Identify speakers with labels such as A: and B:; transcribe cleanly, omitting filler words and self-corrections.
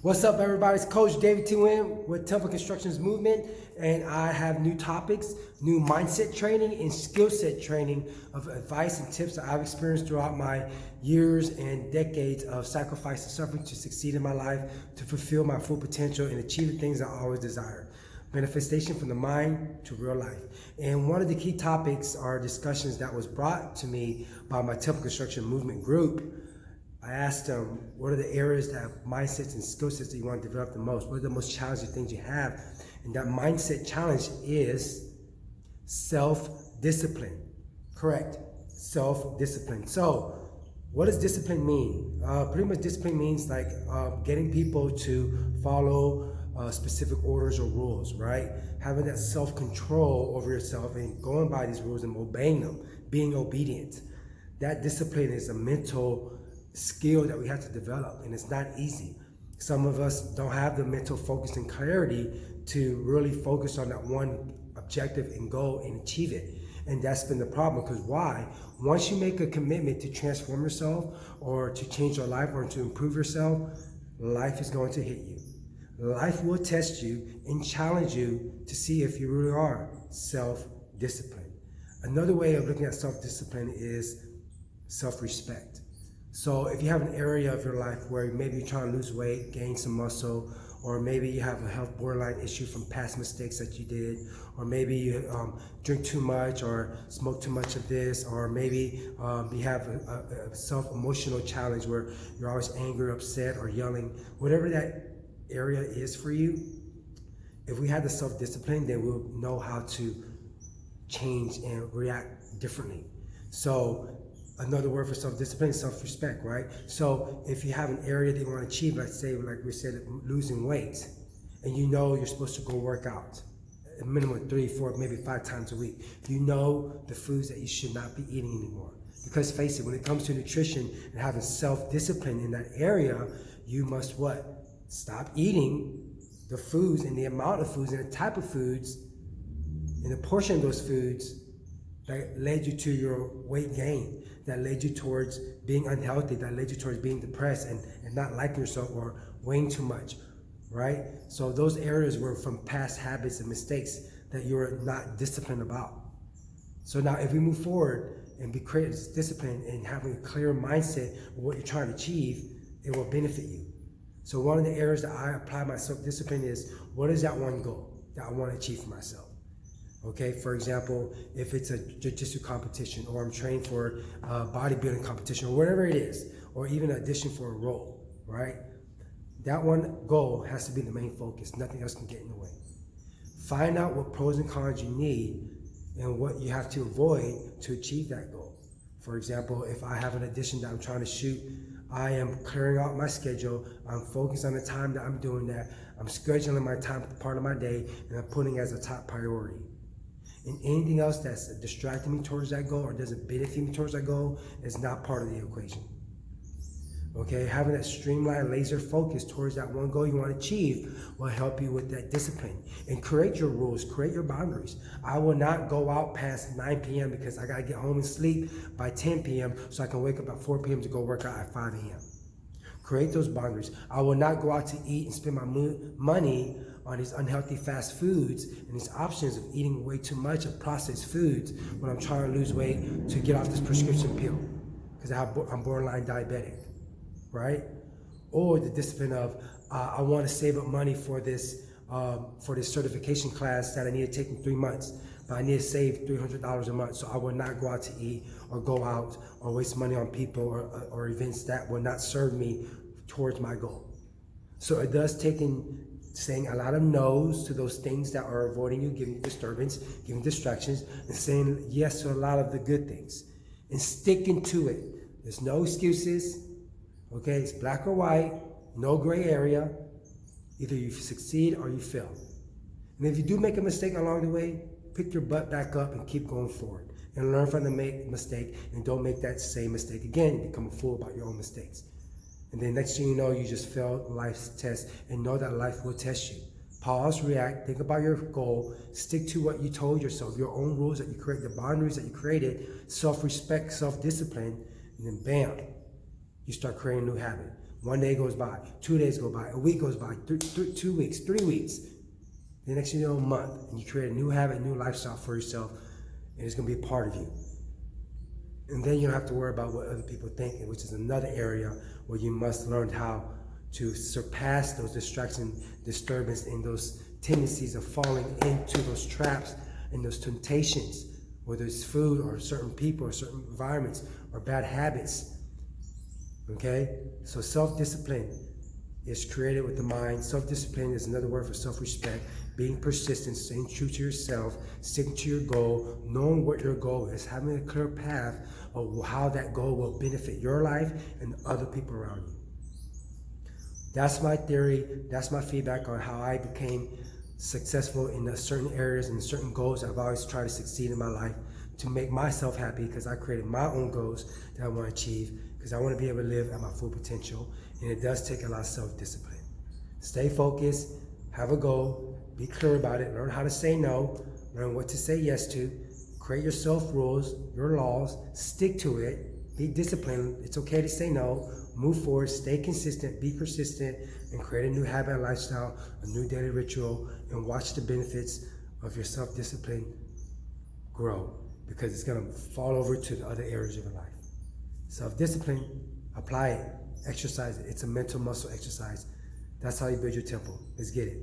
A: What's up, everybody? It's Coach David T. Wynn with Temple Constructions Movement, and I have new topics, new mindset training, and skill set training of advice and tips that I've experienced throughout my years and decades of sacrifice and suffering to succeed in my life, to fulfill my full potential and achieve the things I always desire. Manifestation from the mind to real life. And one of the key topics are discussions that was brought to me by my Temple Construction Movement group. I asked them, what are the areas that have mindsets and skill sets that you want to develop the most? What are the most challenging things you have? And that mindset challenge is self-discipline. Correct, self-discipline. So what does discipline mean? Pretty much discipline means like getting people to follow specific orders or rules, right? Having that self-control over yourself and going by these rules and obeying them, being obedient. That discipline is a mental skill that we have to develop, and it's not easy. Some of us don't have the mental focus and clarity to really focus on that one objective and goal and achieve it. And that's been the problem, because why? Once you make a commitment to transform yourself or to change your life or to improve yourself, life is going to hit you. Life will test you and challenge you to see if you really are self-disciplined. Another way of looking at self-discipline is self-respect. So if you have an area of your life where maybe you're trying to lose weight, gain some muscle, or maybe you have a health borderline issue from past mistakes that you did, or maybe you drink too much or smoke too much of this, or maybe you have a self-emotional challenge where you're always angry, upset, or yelling, whatever that area is for you, if we have the self-discipline, then we'll know how to change and react differently. So another word for self-discipline is self-respect, right? So if you have an area that you want to achieve, let's say, like we said, losing weight, and you know you're supposed to go work out a minimum of 3, 4, maybe 5 times a week. You know the foods that you should not be eating anymore. Because face it, when it comes to nutrition and having self-discipline in that area, you must what? Stop eating the foods and the amount of foods and the type of foods and the portion of those foods that led you to your weight gain, that led you towards being unhealthy, that led you towards being depressed and not liking yourself or weighing too much, right? So those areas were from past habits and mistakes that you're not disciplined about. So now if we move forward and be creating this discipline and having a clear mindset of what you're trying to achieve, it will benefit you. So one of the areas that I apply my self-discipline is, what is that one goal that I want to achieve for myself? Okay, for example, if it's a jiu-jitsu competition, or I'm training for a bodybuilding competition, or whatever it is, or even an audition for a role, right? That one goal has to be the main focus. Nothing else can get in the way. Find out what pros and cons you need and what you have to avoid to achieve that goal. For example, if I have an audition that I'm trying to shoot, I am clearing out my schedule. I'm focused on the time that I'm doing that. I'm scheduling my time, part of my day, and I'm putting it as a top priority. And anything else that's distracting me towards that goal or doesn't benefit me towards that goal is not part of the equation. Okay, having that streamlined laser focus towards that one goal you want to achieve will help you with that discipline. And create your rules, create your boundaries. I will not go out past 9 p.m. because I got to get home and sleep by 10 p.m. so I can wake up at 4 p.m. to go work out at 5 a.m. Create those boundaries. I will not go out to eat and spend my money on these unhealthy fast foods and these options of eating way too much of processed foods when I'm trying to lose weight to get off this prescription pill because I'm borderline diabetic, right? Or the discipline of I want to save up money for this certification class that I need to take in 3 months, but I need to save $300 a month, so I will not go out to eat or go out or waste money on people or events that will not serve me towards my goal. So it does take in saying a lot of no's to those things that are avoiding you, giving you disturbance, giving distractions, and saying yes to a lot of the good things. And sticking to it. There's no excuses, okay? It's black or white, no gray area. Either you succeed or you fail. And if you do make a mistake along the way, pick your butt back up and keep going forward. And learn from the mistake, and don't make that same mistake again and become a fool about your own mistakes. And then next thing you know, you just failed life's test, and know that life will test you. Pause, react, think about your goal, stick to what you told yourself, your own rules that you create, the boundaries that you created, self-respect, self-discipline, and then bam, you start creating a new habit. 1 day goes by, 2 days go by, a week goes by, 2 weeks, 3 weeks. The next thing you know, a month, and you create a new habit, new lifestyle for yourself, and it's going to be a part of you. And then you don't have to worry about what other people think, which is another area where you must learn how to surpass those distractions, disturbance, and those tendencies of falling into those traps and those temptations, whether it's food or certain people or certain environments or bad habits. Okay? So self-discipline is created with the mind. Self-discipline is another word for self-respect. Being persistent, staying true to yourself, sticking to your goal, knowing what your goal is, having a clear path of how that goal will benefit your life and other people around you. That's my theory. That's my feedback on how I became successful in certain areas and certain goals I've always tried to succeed in my life to make myself happy, because I created my own goals that I want to achieve, because I want to be able to live at my full potential, and it does take a lot of self-discipline. Stay focused, have a goal, be clear about it, learn how to say no, learn what to say yes to, create your self-rules, your laws, stick to it, be disciplined. It's okay to say no, move forward, stay consistent, be persistent, and create a new habit and lifestyle, a new daily ritual, and watch the benefits of your self-discipline grow, because it's going to fall over to the other areas of your life. Self-discipline, apply it, exercise it. It's a mental muscle exercise. That's how you build your temple. Let's get it.